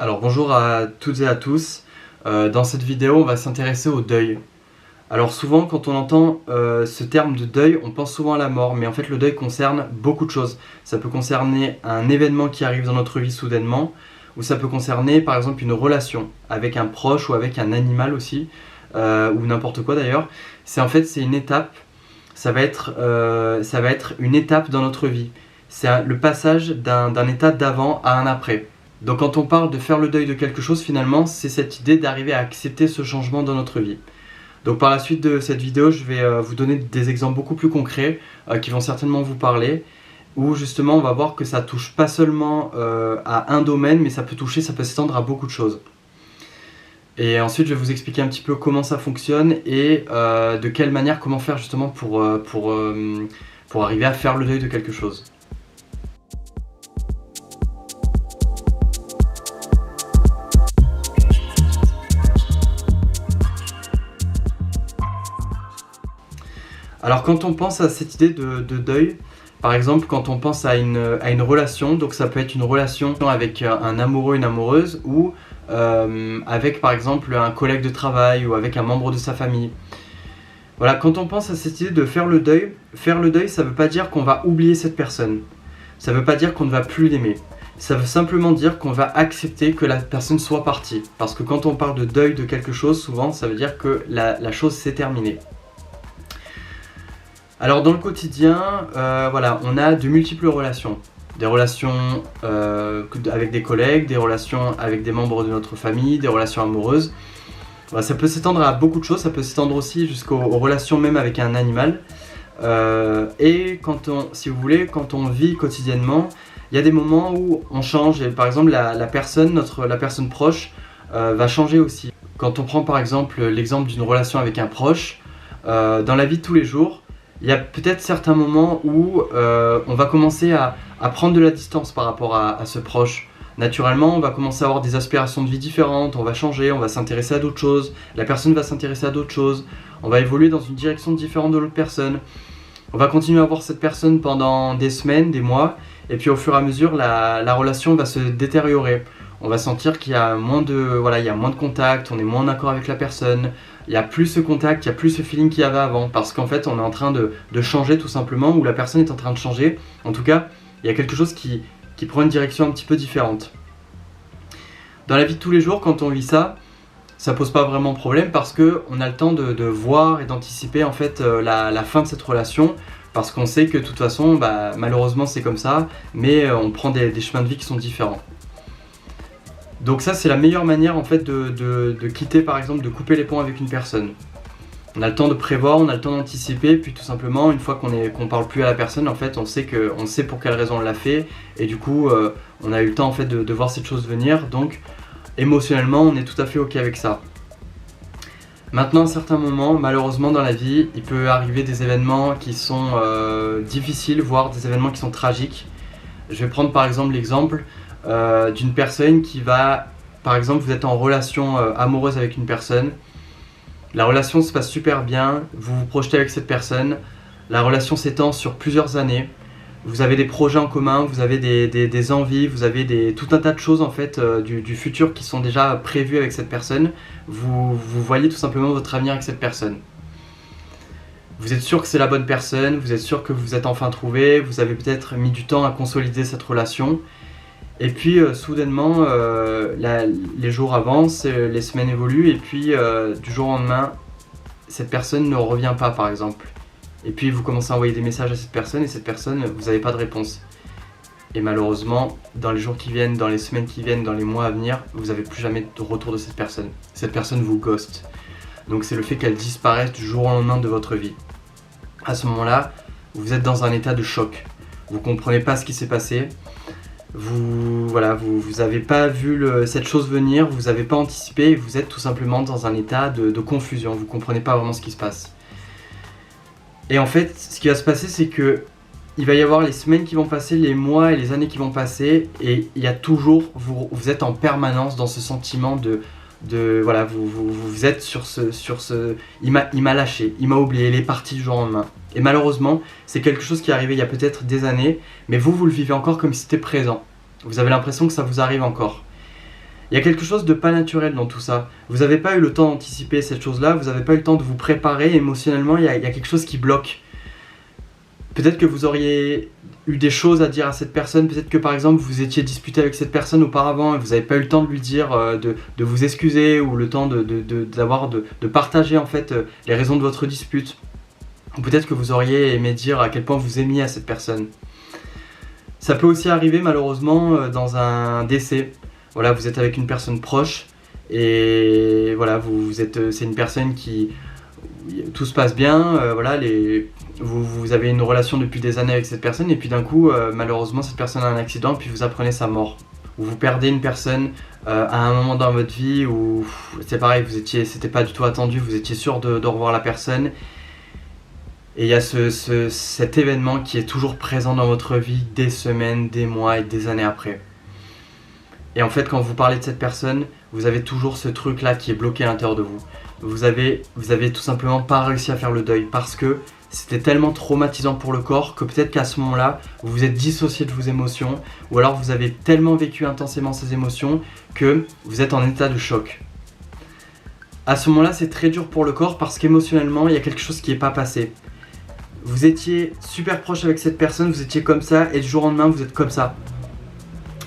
Alors bonjour à toutes et à tous. Dans cette vidéo, on va s'intéresser au deuil. Alors souvent, quand on entend ce terme de deuil, on pense souvent à la mort, mais en fait le deuil concerne beaucoup de choses. Ça peut concerner un événement qui arrive dans notre vie soudainement, ou ça peut concerner par exemple une relation avec un proche ou avec un animal aussi, ou n'importe quoi d'ailleurs. C'est une étape, ça va être une étape dans notre vie. C'est le passage d'un état d'avant à un après. Donc quand on parle de faire le deuil de quelque chose, finalement, c'est cette idée d'arriver à accepter ce changement dans notre vie. Donc par la suite de cette vidéo, je vais vous donner des exemples beaucoup plus concrets qui vont certainement vous parler, où justement on va voir que ça touche pas seulement à un domaine, mais ça peut s'étendre à beaucoup de choses. Et ensuite je vais vous expliquer un petit peu comment ça fonctionne et de quelle manière, comment faire justement pour arriver à faire le deuil de quelque chose. Alors quand on pense à cette idée de deuil, par exemple quand on pense à une relation, donc ça peut être une relation avec un amoureux, une amoureuse, ou avec par exemple un collègue de travail ou avec un membre de sa famille. Voilà, quand on pense à cette idée de faire le deuil, ça ne veut pas dire qu'on va oublier cette personne. Ça ne veut pas dire qu'on ne va plus l'aimer. Ça veut simplement dire qu'on va accepter que la personne soit partie. Parce que quand on parle de deuil de quelque chose, souvent ça veut dire que la chose s'est terminée. Alors dans le quotidien, on a de multiples relations. Des relations avec des collègues, des relations avec des membres de notre famille, des relations amoureuses. Voilà, ça peut s'étendre à beaucoup de choses, ça peut s'étendre aussi jusqu'aux relations même avec un animal. Et si vous voulez, quand on vit quotidiennement, il y a des moments où on change. Et par exemple, la personne proche va changer aussi. Quand on prend par exemple l'exemple d'une relation avec un proche, dans la vie de tous les jours, il y a peut-être certains moments où on va commencer à prendre de la distance par rapport à ce proche. Naturellement, on va commencer à avoir des aspirations de vie différentes, on va changer, on va s'intéresser à d'autres choses, la personne va s'intéresser à d'autres choses, on va évoluer dans une direction différente de l'autre personne. On va continuer à voir cette personne pendant des semaines, des mois, et puis au fur et à mesure, la relation va se détériorer. On va sentir qu'il y a moins de contact, on est moins en accord avec la personne, il n'y a plus ce contact, il n'y a plus ce feeling qu'il y avait avant, parce qu'en fait on est en train de changer tout simplement, ou la personne est en train de changer. En tout cas, il y a quelque chose qui prend une direction un petit peu différente. Dans la vie de tous les jours, quand on vit ça, ça pose pas vraiment problème parce qu'on a le temps de voir et d'anticiper en fait la fin de cette relation, parce qu'on sait que de toute façon, malheureusement c'est comme ça, mais on prend des chemins de vie qui sont différents. Donc ça c'est la meilleure manière en fait de quitter, par exemple, de couper les ponts avec une personne. On a le temps de prévoir, on a le temps d'anticiper, puis tout simplement une fois qu'on parle plus à la personne, en fait on sait pour quelle raison on l'a fait, et du coup on a eu le temps en fait de voir cette chose venir, donc émotionnellement on est tout à fait ok avec ça. Maintenant, à certains moments, malheureusement dans la vie, il peut arriver des événements qui sont difficiles, voire des événements qui sont tragiques. Je vais prendre par exemple l'exemple d'une personne qui va, par exemple, vous êtes en relation amoureuse avec une personne, la relation se passe super bien, vous vous projetez avec cette personne, la relation s'étend sur plusieurs années, vous avez des projets en commun, vous avez des envies, vous avez tout un tas de choses en fait du futur qui sont déjà prévues avec cette personne. Vous voyez tout simplement votre avenir avec cette personne. Vous êtes sûr que c'est la bonne personne, vous êtes sûr que vous êtes enfin trouvé, vous avez peut-être mis du temps à consolider cette relation. Et puis soudainement, les jours avancent, les semaines évoluent, et puis du jour au lendemain, cette personne ne revient pas par exemple. Et puis vous commencez à envoyer des messages à cette personne, et cette personne, vous n'avez pas de réponse. Et malheureusement, dans les jours qui viennent, dans les semaines qui viennent, dans les mois à venir, vous n'avez plus jamais de retour de cette personne. Cette personne vous ghost. Donc c'est le fait qu'elle disparaisse du jour au lendemain de votre vie. À ce moment-là, vous êtes dans un état de choc. Vous ne comprenez pas ce qui s'est passé. Vous n'avez pas vu cette chose venir, vous n'avez pas anticipé, et vous êtes tout simplement dans un état de confusion, vous ne comprenez pas vraiment ce qui se passe. Et en fait, ce qui va se passer, c'est que il va y avoir les semaines qui vont passer, les mois et les années qui vont passer, et il y a toujours, vous êtes en permanence dans ce sentiment vous êtes sur ce il m'a lâché, il m'a oublié, il est parti du jour au lendemain. Et malheureusement, c'est quelque chose qui est arrivé il y a peut-être des années, mais vous le vivez encore comme si c'était présent. Vous avez l'impression que ça vous arrive encore. Il y a quelque chose de pas naturel dans tout ça. Vous n'avez pas eu le temps d'anticiper cette chose-là, vous n'avez pas eu le temps de vous préparer émotionnellement, il y a quelque chose qui bloque. Peut-être que vous auriez eu des choses à dire à cette personne, peut-être que par exemple vous étiez disputé avec cette personne auparavant et vous n'avez pas eu le temps de lui dire, de vous excuser, ou le temps de partager en fait les raisons de votre dispute. Ou peut-être que vous auriez aimé dire à quel point vous aimiez à cette personne. Ça peut aussi arriver malheureusement dans un décès. Voilà, vous êtes avec une personne proche et voilà, c'est une personne qui, tout se passe bien, voilà, vous avez une relation depuis des années avec cette personne et puis d'un coup, malheureusement, cette personne a un accident et puis vous apprenez sa mort. Ou vous perdez une personne à un moment dans votre vie où c'est pareil, c'était pas du tout attendu, vous étiez sûr de revoir la personne. Et il y a cet événement qui est toujours présent dans votre vie des semaines, des mois et des années après. Et en fait, quand vous parlez de cette personne, vous avez toujours ce truc-là qui est bloqué à l'intérieur de vous. Vous avez tout simplement pas réussi à faire le deuil parce que c'était tellement traumatisant pour le corps que peut-être qu'à ce moment-là, vous vous êtes dissocié de vos émotions ou alors vous avez tellement vécu intensément ces émotions que vous êtes en état de choc. À ce moment-là, c'est très dur pour le corps parce qu'émotionnellement, il y a quelque chose qui n'est pas passé. Vous étiez super proche avec cette personne, vous étiez comme ça et du jour au lendemain, vous êtes comme ça.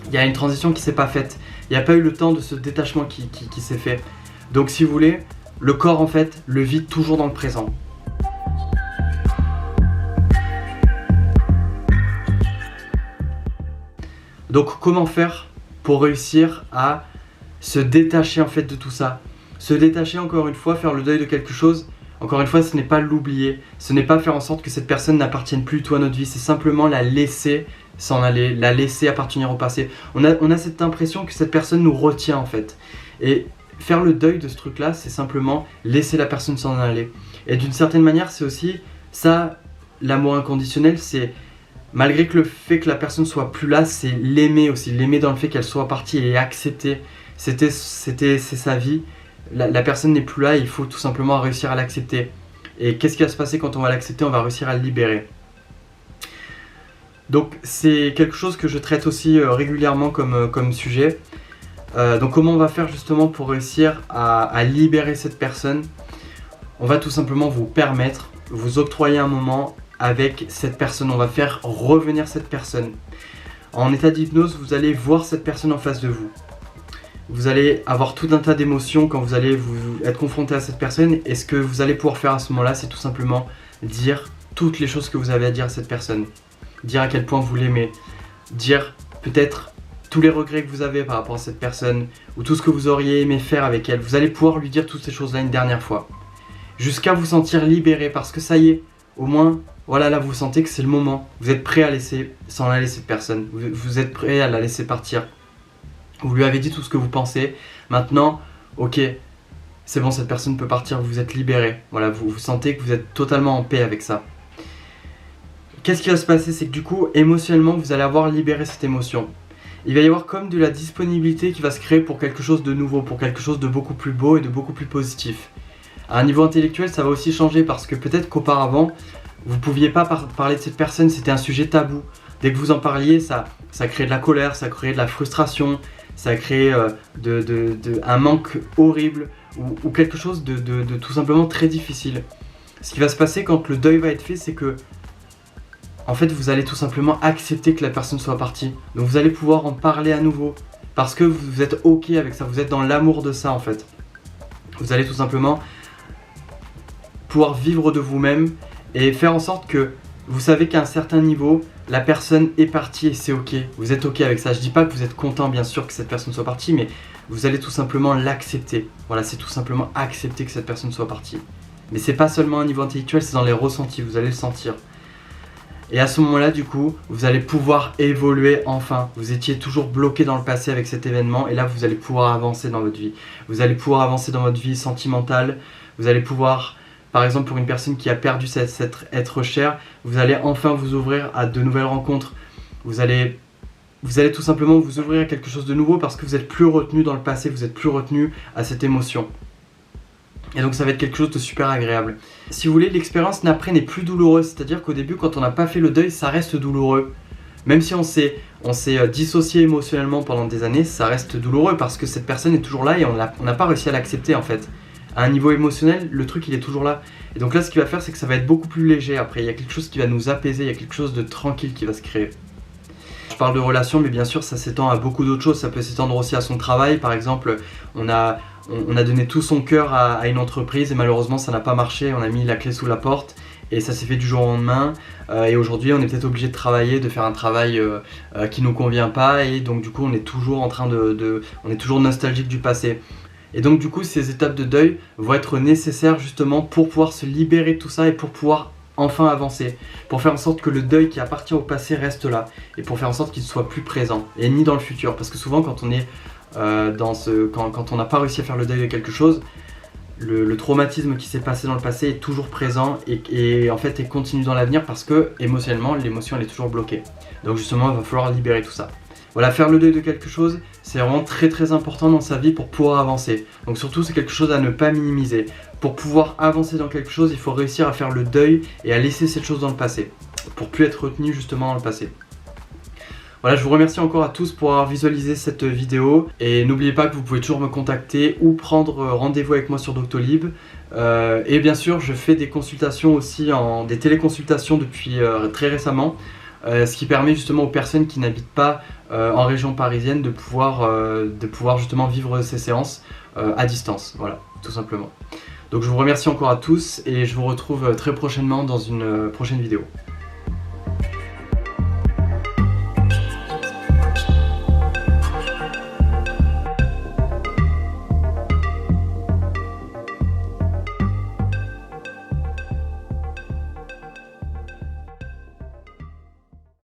Il y a une transition qui ne s'est pas faite. Il n'y a pas eu le temps de ce détachement qui s'est fait. Donc si vous voulez, le corps en fait le vit toujours dans le présent. Donc comment faire pour réussir à se détacher en fait de tout ça? Se détacher, encore une fois, faire le deuil de quelque chose. Encore une fois, ce n'est pas l'oublier, ce n'est pas faire en sorte que cette personne n'appartienne plus du tout à notre vie, c'est simplement la laisser s'en aller, la laisser appartenir au passé. On a cette impression que cette personne nous retient en fait. Et faire le deuil de ce truc-là, c'est simplement laisser la personne s'en aller. Et d'une certaine manière, c'est aussi ça, l'amour inconditionnel, c'est malgré que le fait que la personne soit plus là, c'est l'aimer aussi, l'aimer dans le fait qu'elle soit partie et accepter. C'est sa vie. La personne n'est plus là, il faut tout simplement réussir à l'accepter. Et qu'est-ce qui va se passer quand on va l'accepter? On va réussir à le libérer. Donc c'est quelque chose que je traite aussi régulièrement comme sujet. Donc comment on va faire justement pour réussir à libérer cette personne? On va tout simplement vous permettre, vous octroyer un moment avec cette personne. On va faire revenir cette personne. En état d'hypnose, vous allez voir cette personne en face de vous. Vous allez avoir tout un tas d'émotions quand vous allez être confronté à cette personne. Et ce que vous allez pouvoir faire à ce moment-là, c'est tout simplement dire toutes les choses que vous avez à dire à cette personne. Dire à quel point vous l'aimez. Dire peut-être tous les regrets que vous avez par rapport à cette personne. Ou tout ce que vous auriez aimé faire avec elle. Vous allez pouvoir lui dire toutes ces choses-là une dernière fois. Jusqu'à vous sentir libéré parce que ça y est, au moins, voilà, là vous sentez que c'est le moment. Vous êtes prêt à laisser s'en aller cette personne. Vous êtes prêt à la laisser partir. Vous lui avez dit tout ce que vous pensez. Maintenant, ok, c'est bon, cette personne peut partir, vous êtes libéré. Voilà, vous sentez que vous êtes totalement en paix avec ça. Qu'est-ce qui va se passer? C'est que du coup, émotionnellement, vous allez avoir libéré cette émotion. Il va y avoir comme de la disponibilité qui va se créer pour quelque chose de nouveau, pour quelque chose de beaucoup plus beau et de beaucoup plus positif. À un niveau intellectuel, ça va aussi changer parce que peut-être qu'auparavant, vous ne pouviez pas parler de cette personne, c'était un sujet tabou. Dès que vous en parliez, ça créait de la colère, ça créait de la frustration, ça crée un manque horrible ou quelque chose de tout simplement très difficile. Ce qui va se passer quand le deuil va être fait, c'est que en fait vous allez tout simplement accepter que la personne soit partie. Donc vous allez pouvoir en parler à nouveau parce que vous êtes ok avec ça, vous êtes dans l'amour de ça en fait. Vous allez tout simplement pouvoir vivre de vous-même et faire en sorte que vous savez qu'à un certain niveau, la personne est partie et c'est ok. Vous êtes ok avec ça. Je dis pas que vous êtes content bien sûr que cette personne soit partie, mais vous allez tout simplement l'accepter. Voilà, c'est tout simplement accepter que cette personne soit partie. Mais c'est pas seulement un niveau intellectuel, c'est dans les ressentis, vous allez le sentir. Et à ce moment-là, du coup, vous allez pouvoir évoluer enfin. Vous étiez toujours bloqué dans le passé avec cet événement et là, vous allez pouvoir avancer dans votre vie. Vous allez pouvoir avancer dans votre vie sentimentale. Vous allez pouvoir... Par exemple, pour une personne qui a perdu cet être cher, vous allez enfin vous ouvrir à de nouvelles rencontres. Vous allez tout simplement vous ouvrir à quelque chose de nouveau parce que vous n'êtes plus retenu dans le passé, vous n'êtes plus retenu à cette émotion. Et donc ça va être quelque chose de super agréable. Si vous voulez, l'expérience d'après n'est plus douloureuse, c'est-à-dire qu'au début, quand on n'a pas fait le deuil, ça reste douloureux. Même si on s'est dissocié émotionnellement pendant des années, ça reste douloureux parce que cette personne est toujours là et on n'a pas réussi à l'accepter en fait. À un niveau émotionnel, le truc il est toujours là. Et donc là, ce qu'il va faire, c'est que ça va être beaucoup plus léger après. Il y a quelque chose qui va nous apaiser, il y a quelque chose de tranquille qui va se créer. Je parle de relations, mais bien sûr, ça s'étend à beaucoup d'autres choses. Ça peut s'étendre aussi à son travail. Par exemple, on a donné tout son cœur à une entreprise et malheureusement, ça n'a pas marché. On a mis la clé sous la porte et ça s'est fait du jour au lendemain. Et aujourd'hui, on est peut-être obligé de travailler, de faire un travail qui nous convient pas. Et donc, du coup, on est toujours en train on est toujours nostalgique du passé. Et donc du coup ces étapes de deuil vont être nécessaires justement pour pouvoir se libérer de tout ça et pour pouvoir enfin avancer, pour faire en sorte que le deuil qui appartient au passé reste là et pour faire en sorte qu'il ne soit plus présent et ni dans le futur, parce que souvent quand on est quand on n'a pas réussi à faire le deuil de quelque chose, le traumatisme qui s'est passé dans le passé est toujours présent et en fait continue dans l'avenir parce que émotionnellement l'émotion elle est toujours bloquée. Donc justement il va falloir libérer tout ça. Voilà, faire le deuil de quelque chose, c'est vraiment très très important dans sa vie pour pouvoir avancer. Donc surtout, c'est quelque chose à ne pas minimiser. Pour pouvoir avancer dans quelque chose, il faut réussir à faire le deuil et à laisser cette chose dans le passé, pour plus être retenu justement dans le passé. Voilà, je vous remercie encore à tous pour avoir visualisé cette vidéo. Et n'oubliez pas que vous pouvez toujours me contacter ou prendre rendez-vous avec moi sur Doctolib. Et bien sûr, je fais des consultations aussi, des téléconsultations depuis très récemment. Ce qui permet justement aux personnes qui n'habitent pas en région parisienne de pouvoir justement vivre ces séances à distance, voilà, tout simplement. Donc je vous remercie encore à tous et je vous retrouve très prochainement dans une prochaine vidéo.